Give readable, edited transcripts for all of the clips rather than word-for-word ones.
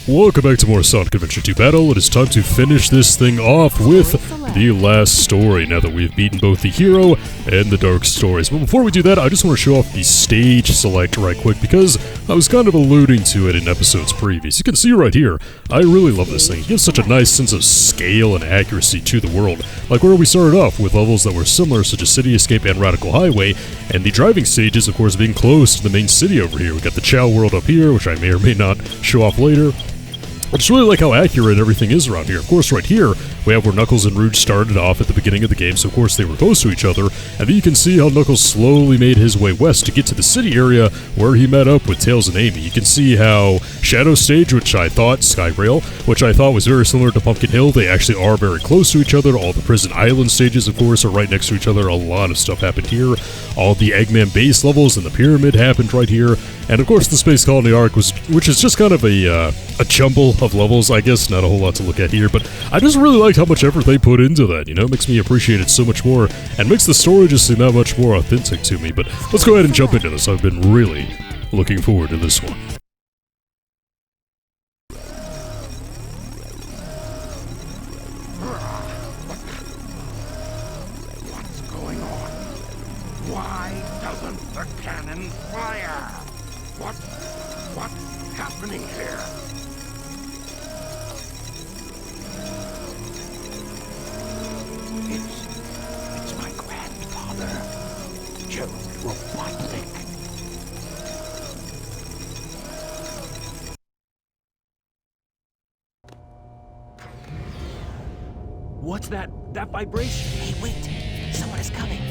Welcome back to more Sonic Adventure 2 Battle. It is time to finish this thing off with the last story, now that we've beaten both the hero and the dark stories. But before we do that, I just want to show off the stage select right quick, because I was kind of alluding to it in episodes previous. You can see right here, I really love this thing. It gives such a nice sense of scale and accuracy to the world, like where we started off with levels that were similar, such as City Escape and Radical Highway, and the driving stages, of course, being close to the main city over here. We got the Chow World up here, which I may or may not show off later. I just really like how accurate everything is around here. Of course, right here, we have where Knuckles and Rouge started off at the beginning of the game, so of course they were close to each other, and then you can see how Knuckles slowly made his way west to get to the city area where he met up with Tails and Amy. You can see how Shadow Stage, Skyrail, which I thought was very similar to Pumpkin Hill, they actually are very close to each other. All the Prison Island stages, of course, are right next to each other. A lot of stuff happened here. All the Eggman base levels and the pyramid happened right here, and of course the Space Colony arc, which is just kind of a jumble of levels, I guess. Not a whole lot to look at here, but I just really liked how much effort they put into that, you know? It makes me appreciate it so much more, and makes the story just seem that much more authentic to me. But let's go ahead and jump into this. I've been really looking forward to this one. What's going on? Why doesn't the cannon fire? What's happening here? It's my grandfather, Gerald Robotnik. What's that vibration? Hey, wait! Someone is coming!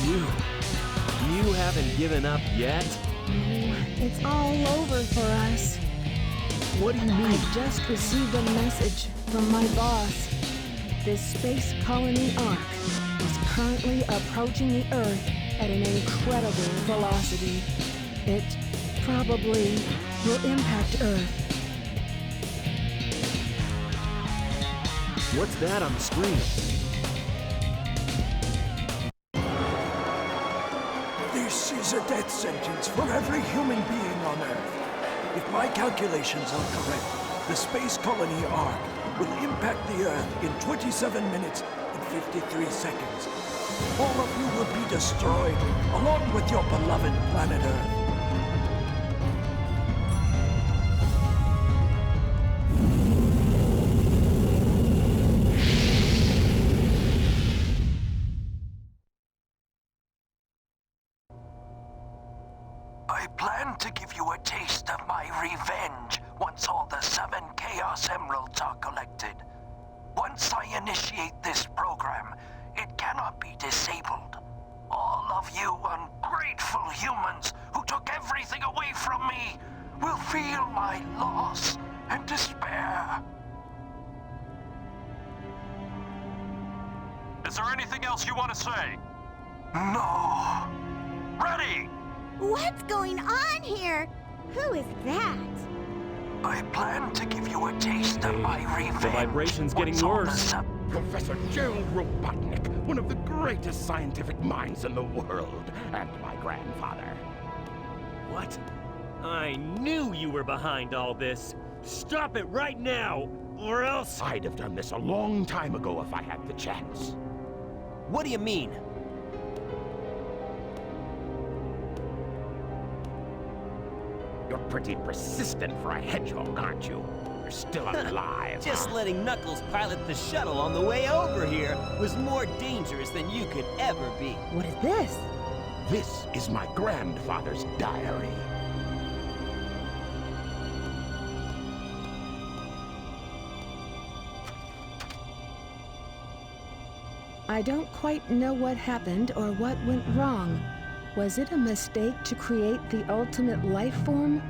You haven't given up yet? It's all over for us. What do you mean? I just received a message from my boss. This space colony arc is currently approaching the Earth at an incredible velocity. It probably will impact Earth. What's that on the screen? This is a death sentence for every human being on Earth. If my calculations are correct, the space colony arc will impact the Earth in 27 minutes and 53 seconds. All of you will be destroyed, along with your beloved planet Earth. I plan to give you a taste of my revenge once all the 7 Chaos Emeralds are collected. Once I initiate this program, it cannot be disabled. All of you ungrateful humans who took everything away from me will feel my loss and despair. Is there anything else you want to say? No. Ready! What's going on here? Who is that? I plan to give you a taste of my revenge. The vibration's getting once all the worse. Professor Gerald Robotnik, one of the greatest scientific minds in the world, and my grandfather. What? I knew you were behind all this. Stop it right now, or else... I'd have done this a long time ago if I had the chance. What do you mean? You're pretty persistent for a hedgehog, aren't you? You're still alive. Just huh? letting Knuckles pilot the shuttle on the way over here was more dangerous than you could ever be. What is this? This is my grandfather's diary. I don't quite know what happened or what went wrong. Was it a mistake to create the ultimate life form?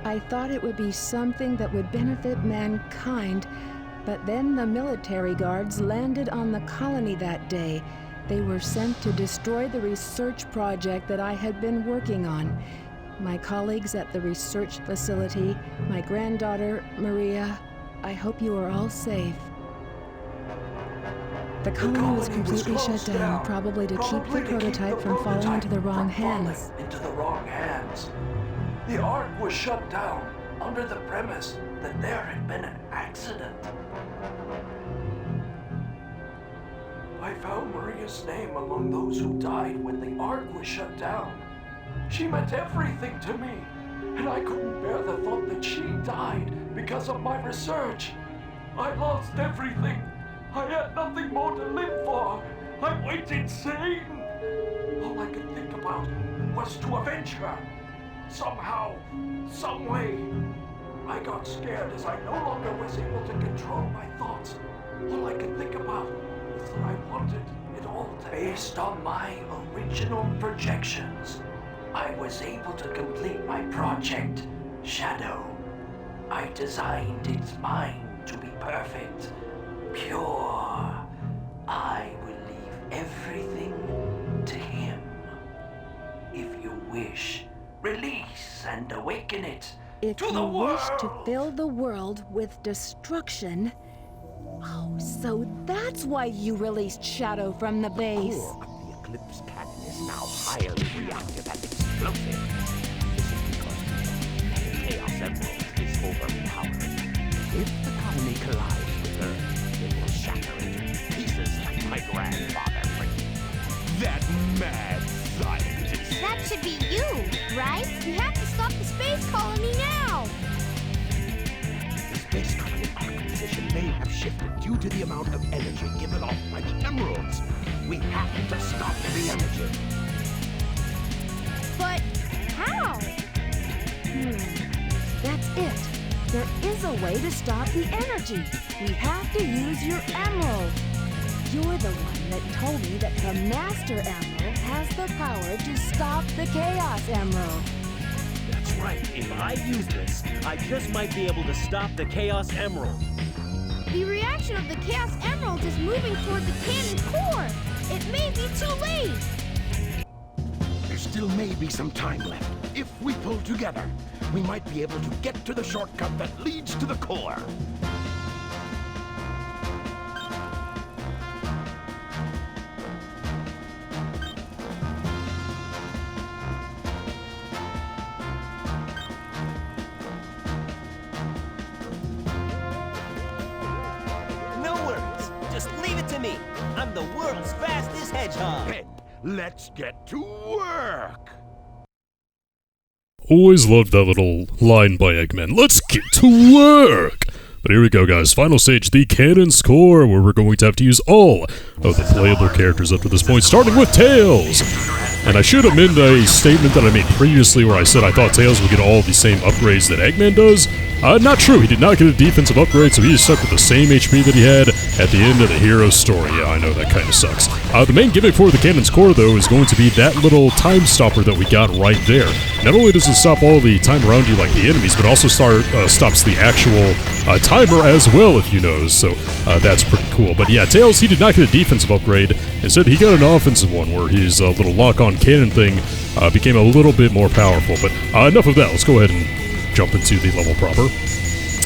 I thought it would be something that would benefit mankind, but then the military guards landed on the colony that day. They were sent to destroy the research project that I had been working on. My colleagues at the research facility, my granddaughter, Maria, I hope you are all safe. The colony was completely shut down, probably to keep the prototype from falling into the wrong hands. The Ark was shut down under the premise that there had been an accident. I found Maria's name among those who died when the Ark was shut down. She meant everything to me, and I couldn't bear the thought that she died because of my research. I lost everything. I had nothing more to live for. I went insane. All I could think about was to avenge her. Somehow, some way. I got scared as I no longer was able to control my thoughts. All I could think about was that I wanted it all to based on my original projections. I was able to complete my project, Shadow. I designed its mind to be perfect, pure. I will leave everything to him. If you wish, release and awaken it If to you the world. wish to fill the world with destruction... Oh, so that's why you released Shadow from the base. Core of the Eclipse cannon is now highly reactive and explosive. This is because the Chaos Emerald is overpowered. If the colony collides with Earth, it will shatter into pieces like my grandfather predicted. That mad scientist! That should be you, right? We have to stop the space colony now! The space colony Ark position may have shifted due to the amount of energy given off by the emeralds. We have to stop the energy. But how? That's it. There is a way to stop the energy. We have to use your emerald. You're the one that told me that the Master Emerald has the power to stop the Chaos Emerald. That's right. If I use this, I just might be able to stop the Chaos Emerald. The reaction of the Chaos Emerald is moving toward the cannon's core. It may be too late. There still may be some time left. If we pull together, we might be able to get to the shortcut that leads to the core. No worries. Just leave it to me. I'm the world's fastest hedgehog. Then, let's get to work. Always loved that little line by Eggman. Let's get to work! But here we go, guys. Final stage, the Cannon's Core, where we're going to have to use all of the playable characters up to this point, starting with Tails! And I should amend a statement that I made previously where I said I thought Tails would get all of the same upgrades that Eggman does. Not true. He did not get a defensive upgrade, so he is stuck with the same HP that he had at the end of the hero's story. Yeah, I know, that kind of sucks. The main gimmick for the Cannon's Core, though, is going to be that little time stopper that we got right there. Not only does it stop all the time around you like the enemies, but also stops the actual timer as well, if you notice, so that's pretty cool. But yeah, Tails, he did not get a defensive upgrade. Instead, he got an offensive one, where his little lock-on cannon thing became a little bit more powerful. But enough of that. Let's go ahead and jump into the level proper.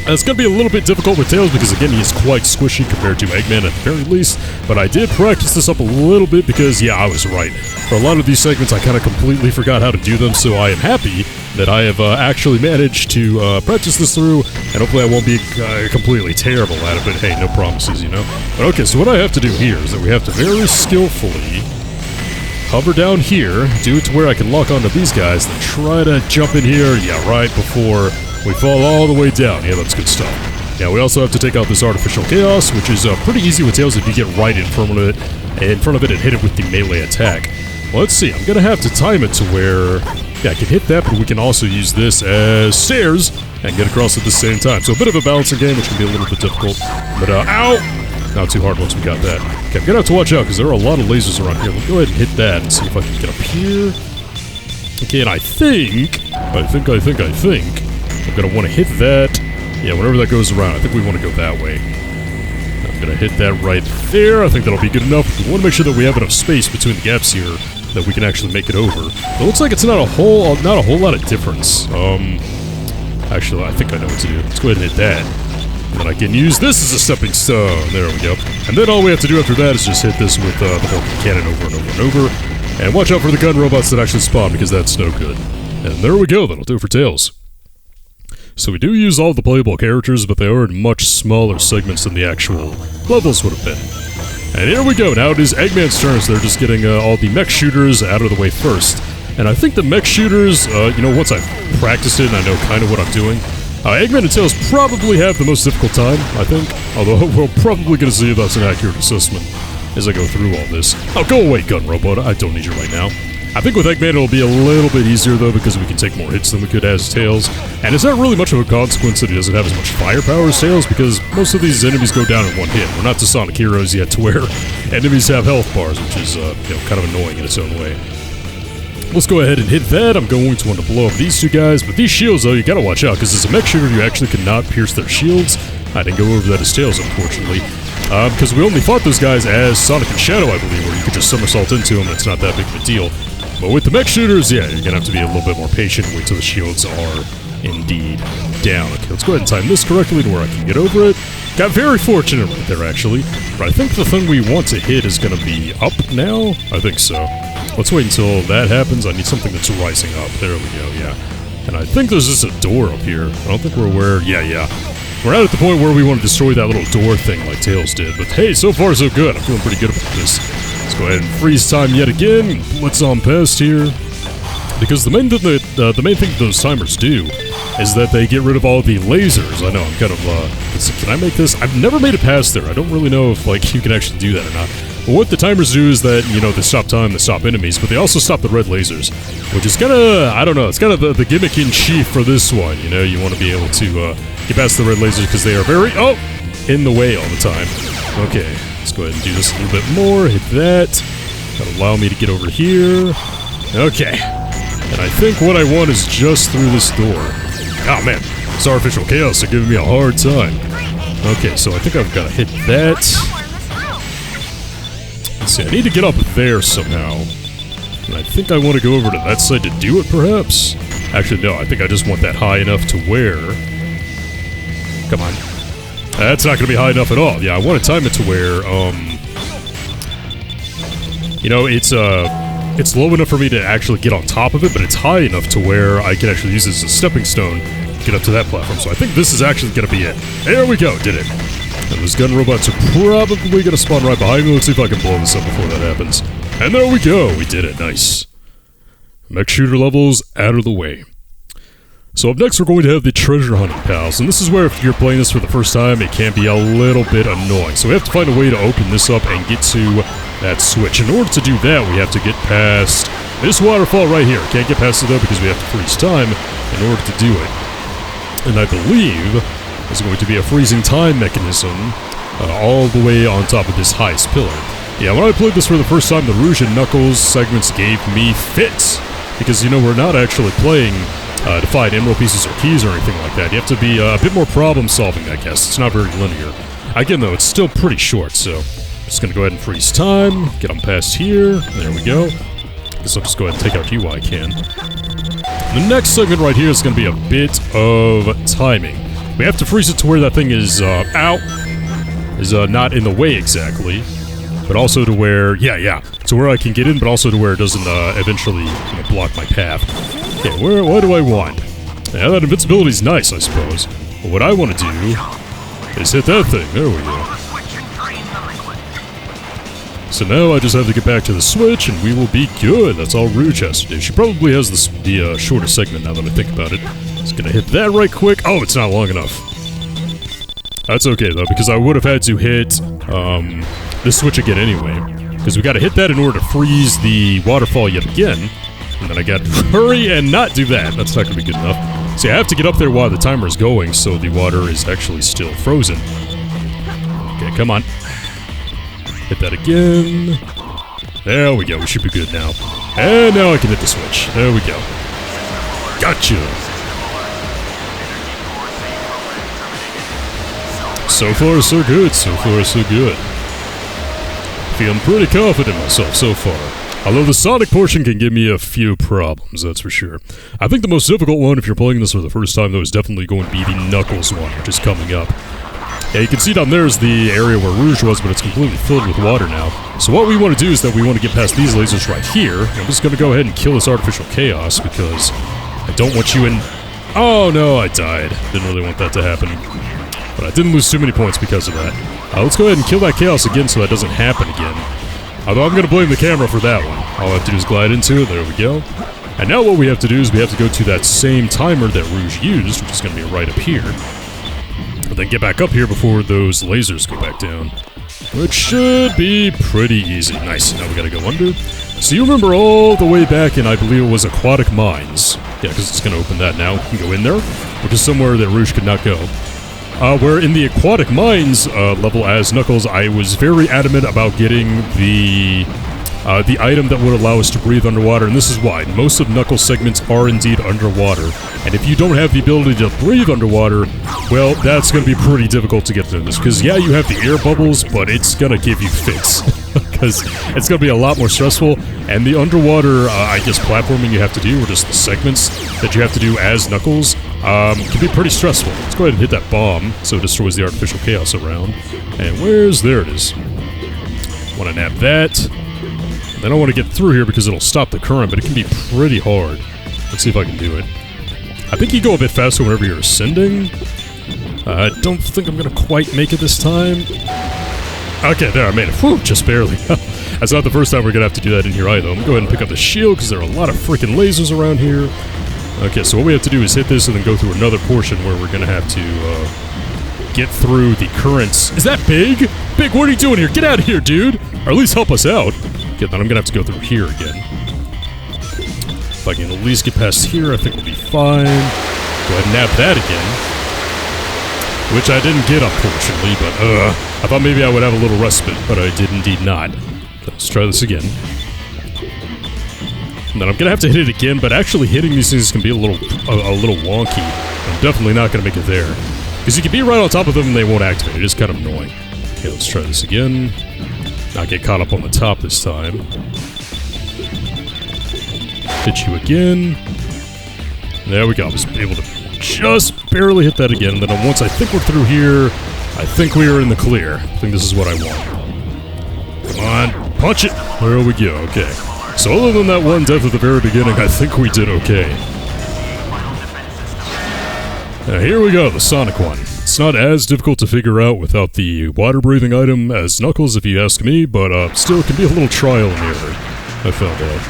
It's going to be a little bit difficult with Tails because, again, he's quite squishy compared to Eggman at the very least, but I did practice this up a little bit because, yeah, I was right. For a lot of these segments, I kind of completely forgot how to do them, so I am happy that I have actually managed to practice this through, and hopefully I won't be completely terrible at it, but hey, no promises, you know? But okay, so what I have to do here is that we have to very skillfully hover down here, do it to where I can lock onto these guys, then try to jump in here, yeah, right before we fall all the way down. Yeah, that's good stuff. Now, we also have to take out this artificial chaos, which is pretty easy with Tails if you get right in front of it and hit it with the melee attack. Well, let's see. I'm going to have to time it to where, yeah, I can hit that, but we can also use this as stairs and get across at the same time. So a bit of a balancing game, which can be a little bit difficult. But, ow! Not too hard once we got that. Okay, I'm going to have to watch out because there are a lot of lasers around here. We'll go ahead and hit that and see if I can get up here. Okay, and I think I'm going to want to hit that. Yeah, whenever that goes around, I think we want to go that way. I'm going to hit that right there. I think that'll be good enough. We want to make sure that we have enough space between the gaps here that we can actually make it over. It looks like it's not a whole lot of difference. Actually, I think I know what to do. Let's go ahead and hit that. And then I can use this as a stepping stone. There we go. And then all we have to do after that is just hit this with the whole cannon over and over and over. And watch out for the gun robots that actually spawn, because that's no good. And there we go, that'll do it for Tails. So we do use all the playable characters, but they are in much smaller segments than the actual levels would have been. And here we go, now it is Eggman's turn, so they're just getting all the mech shooters out of the way first. And I think the mech shooters, once I've practiced it and I know kind of what I'm doing, Eggman and Tails probably have the most difficult time, I think. Although we're probably going to see if that's an accurate assessment as I go through all this. Oh, go away, gun robot, I don't need you right now. I think with Eggman it'll be a little bit easier though because we can take more hits than we could as Tails. And it's not really much of a consequence that he doesn't have as much firepower as Tails because most of these enemies go down in one hit. We're not to Sonic Heroes yet to where enemies have health bars, which is kind of annoying in its own way. Let's go ahead and hit that. I'm going to want to blow up these two guys, but these shields though, you gotta watch out because as a mech shooter you actually cannot pierce their shields. I didn't go over that as Tails unfortunately. Because we only fought those guys as Sonic and Shadow, I believe, where you could just somersault into them and it's not that big of a deal. But with the mech shooters, yeah, you're gonna have to be a little bit more patient and wait till the shields are indeed down. Okay, let's go ahead and time this correctly to where I can get over it. Got very fortunate right there, actually. But I think the thing we want to hit is gonna be up now? I think so. Let's wait until that happens. I need something that's rising up. There we go, yeah. And I think there's just a door up here. I don't think we're where... Yeah. We're not at the point where we want to destroy that little door thing like Tails did. But hey, so far so good. I'm feeling pretty good about this. Let's go ahead and freeze time yet again. Blitz on past here. Because the main thing that those timers do is that they get rid of all the lasers. I know, I'm kind of, let's see, can I make this? I've never made it past there. I don't really know if, you can actually do that or not. But what the timers do is that, they stop time, they stop enemies, but they also stop the red lasers. Which is kind of, I don't know, it's kind of the gimmick in chief for this one, You want to be able to, get past the red lasers because they are very, in the way all the time. Okay, let's go ahead and do this a little bit more. Hit that. That'll allow me to get over here. Okay. And I think what I want is just through this door. Oh man, this artificial chaos are giving me a hard time. Okay, so I think I've got to hit that. Let's see, I need to get up there somehow. And I think I want to go over to that side to do it, perhaps? Actually, no, I think I just want that high enough to where... Come on. That's not going to be high enough at all. Yeah, I want to time it to where, it's low enough for me to actually get on top of it, but it's high enough to where I can actually use it as a stepping stone to get up to that platform. So I think this is actually going to be it. There we go, did it. And those gun robots are probably going to spawn right behind me. Let's see if I can blow this up before that happens. And there we go, we did it, nice. Mech shooter levels out of the way. So up next we're going to have the treasure hunting pals, and this is where if you're playing this for the first time, it can be a little bit annoying. So we have to find a way to open this up and get to that switch. In order to do that, we have to get past this waterfall right here. Can't get past it though because we have to freeze time in order to do it. And I believe there's going to be a freezing time mechanism all the way on top of this highest pillar. Yeah, when I played this for the first time, the Rouge and Knuckles segments gave me fits. Because, we're not actually playing to find emerald pieces or keys or anything like that. You have to be a bit more problem solving, I guess. It's not very linear. Again, though, it's still pretty short, so I'm just going to go ahead and freeze time, get on past here. There we go. So I'll just go ahead and take out you while I can. The next segment right here is going to be a bit of timing. We have to freeze it to where that thing is, not in the way exactly. But also to where, to where I can get in, but also to where it doesn't eventually block my path. Okay, what do I want? Yeah, that invincibility's nice, I suppose. But what I want to do is hit that thing. There we go. So now I just have to get back to the switch, and we will be good. That's all Rouge has to do. She probably has the shorter segment now that I think about it. Just gonna hit that right quick. Oh, it's not long enough. That's okay, though, because I would have had to hit, this switch again anyway. Because we gotta hit that in order to freeze the waterfall yet again. And then I gotta hurry and not do that. That's not gonna be good enough. See, I have to get up there while the timer is going, so the water is actually still frozen. Okay, come on. Hit that again. There we go, we should be good now. And now I can hit the switch. There we go. Gotcha! So far, so good. So far, so good. Feeling pretty confident in myself so far. Although the Sonic portion can give me a few problems, that's for sure. I think the most difficult one, if you're playing this for the first time, though, is definitely going to be the Knuckles one, which is coming up. Yeah, you can see down there is the area where Rouge was, but it's completely filled with water now. So what we want to do is that we want to get past these lasers right here. I'm just going to go ahead and kill this artificial chaos, because I don't want you in... Oh, no, I died. Didn't really want that to happen. But I didn't lose too many points because of that. Let's go ahead and kill that chaos again so that doesn't happen again. Although I'm going to blame the camera for that one. All I have to do is glide into it. There we go. And now what we have to do is we have to go to that same timer that Rouge used, which is going to be right up here. And then get back up here before those lasers go back down. Which should be pretty easy. Nice. Now we got to go under. So you remember all the way back in, I believe it was Aquatic Mines. Yeah, because it's going to open that now. You can go in there, which is somewhere that Rouge could not go. Where in the Aquatic Mines level as Knuckles, I was very adamant about getting the item that would allow us to breathe underwater, and this is why. Most of Knuckles' segments are indeed underwater, and if you don't have the ability to breathe underwater, well, that's going to be pretty difficult to get through this, because yeah, you have the air bubbles, but it's going to give you fits, because it's going to be a lot more stressful, and the underwater, I guess, platforming you have to do, or just the segments that you have to do as Knuckles, can be pretty stressful. Let's go ahead and hit that bomb, so it destroys the artificial chaos around, and there it is. Want to nab that. I don't want to get through here because it'll stop the current, but it can be pretty hard. Let's see if I can do it. I think you go a bit faster whenever you're ascending. I don't think I'm going to quite make it this time. Okay, there, I made it. Whew, just barely. That's not the first time we're going to have to do that in here either. I'm going to go ahead and pick up the shield because there are a lot of freaking lasers around here. Okay, so what we have to do is hit this and then go through another portion where we're going to have to get through the currents. Is that Big? Big, what are you doing here? Get out of here, dude! Or at least help us out. Okay, then I'm gonna have to go through here again. If I can at least get past here, I think we'll be fine. Go ahead and nab that again. Which I didn't get, unfortunately, but I thought maybe I would have a little respite, but I did indeed not. Let's try this again. And then I'm gonna have to hit it again, but actually hitting these things can be a little wonky. I'm definitely not gonna make it there. Because you can be right on top of them and they won't activate. It is kind of annoying. Okay, let's try this again. Not get caught up on the top this time. Hit you again. There we go. I was able to just barely hit that again. And then once I think we're through here, I think we are in the clear. I think this is what I want. Come on, punch it. There we go. Okay. So other than that one death at the very beginning, I think we did okay. Now here we go, the Sonic one. It's not as difficult to figure out without the water-breathing item as Knuckles, if you ask me, but still it can be a little trial and error, I found out.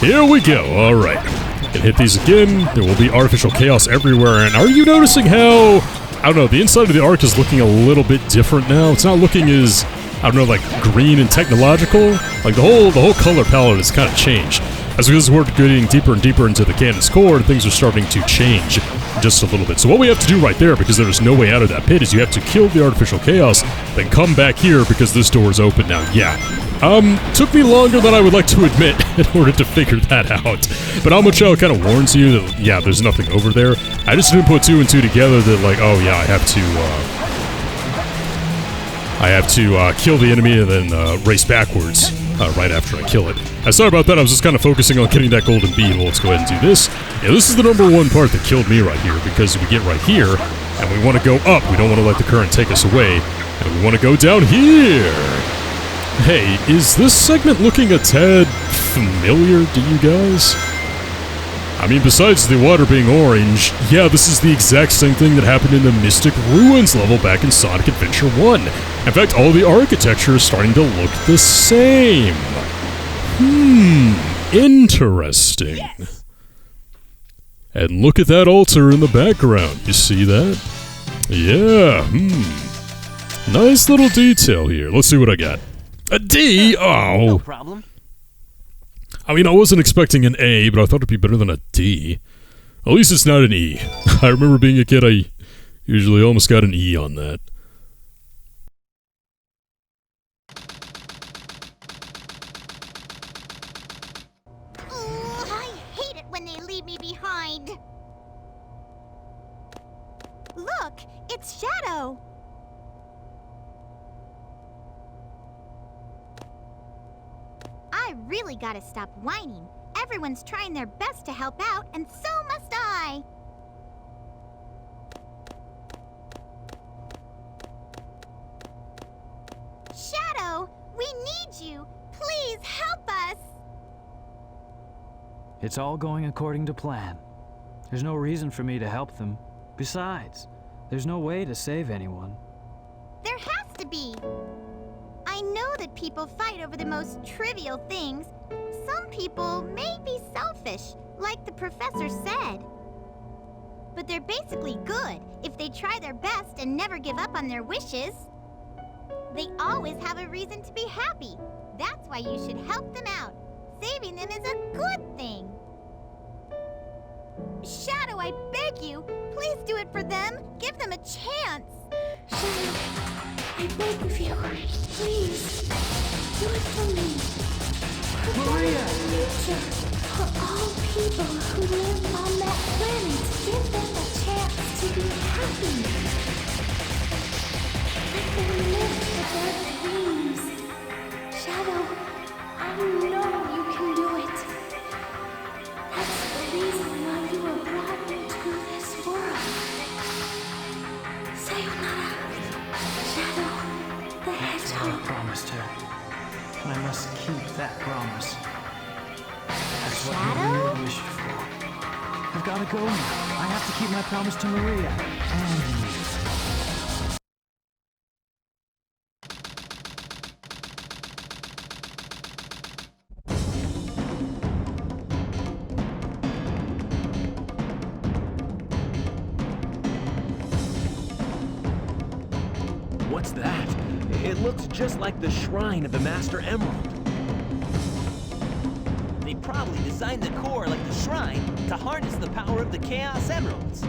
Here we go, alright. Can hit these again, there will be artificial chaos everywhere, and are you noticing how, I don't know, the inside of the Ark is looking a little bit different now? It's not looking as, I don't know, like green and technological? Like the whole color palette has kind of changed. As we're getting deeper and deeper into the cannon's core, things are starting to change just a little bit. So what we have to do right there, because there's no way out of that pit, is you have to kill the artificial chaos, then come back here because this door is open now. Yeah. Took me longer than I would like to admit in order to figure that out. But Almocho kind of warns you that, yeah, there's nothing over there. I just didn't put two and two together that, like, oh yeah, I have to kill the enemy and then race backwards right after I kill it. Sorry about that, I was just kind of focusing on getting that golden bean. Well, let's go ahead and do this. Yeah, this is the number one part that killed me right here, because we get right here, and we want to go up. We don't want to let the current take us away, and we want to go down here. Hey, is this segment looking a tad familiar to you guys? I mean, besides the water being orange, yeah, this is the exact same thing that happened in the Mystic Ruins level back in Sonic Adventure 1. In fact, all the architecture is starting to look the same. Interesting. Yes. And look at that altar in the background. You see that? Yeah, nice little detail here. Let's see what I got. A D? Oh. No problem. I mean, I wasn't expecting an A, but I thought it'd be better than a D. At least it's not an E. I remember being a kid, I usually almost got an E on that. I hate it when they leave me behind. Look, it's Shadow. I really gotta stop whining. Everyone's trying their best to help out, and so must I. Shadow, we need you. Please help us. It's all going according to plan. There's no reason for me to help them. Besides, there's no way to save anyone. There has to be. I know that people fight over the most trivial things. Some people may be selfish, like the professor said. But they're basically good if they try their best and never give up on their wishes. They always have a reason to be happy. That's why you should help them out. Saving them is a good thing. Shadow, I beg you, please do it for them. Give them a chance. Shadow, I beg of you, please, do it for me. For Maria! the future, for all people who live on that planet, give them a chance to be happy. Let them live for their dreams. Shadow, I know you can do it. That's the reason why you were brought into this world. Sayonara, Shadow the Hedgehog. I promised her, and I must keep that promise. That's what Maria wished for. I've got to go now. I have to keep my promise to Maria and you. What's that? It looks just like the shrine of the Master Emerald. They probably designed the core like the shrine to harness the power of the Chaos Emeralds.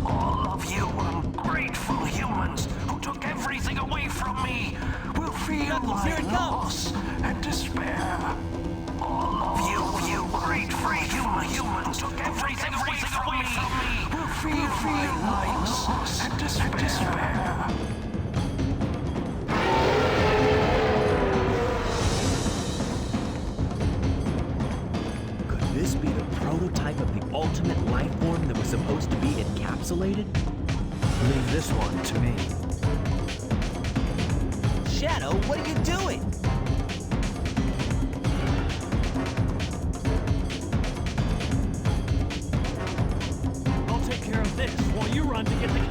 All of you ungrateful humans who took everything away from me will feel my loss and despair. All of you grateful humans took everything away from me will feel my loss and despair. Could this be the prototype of the ultimate life form that was supposed to be encapsulated? Leave this one to me. Shadow, what are you doing? I'll take care of this while you run to get the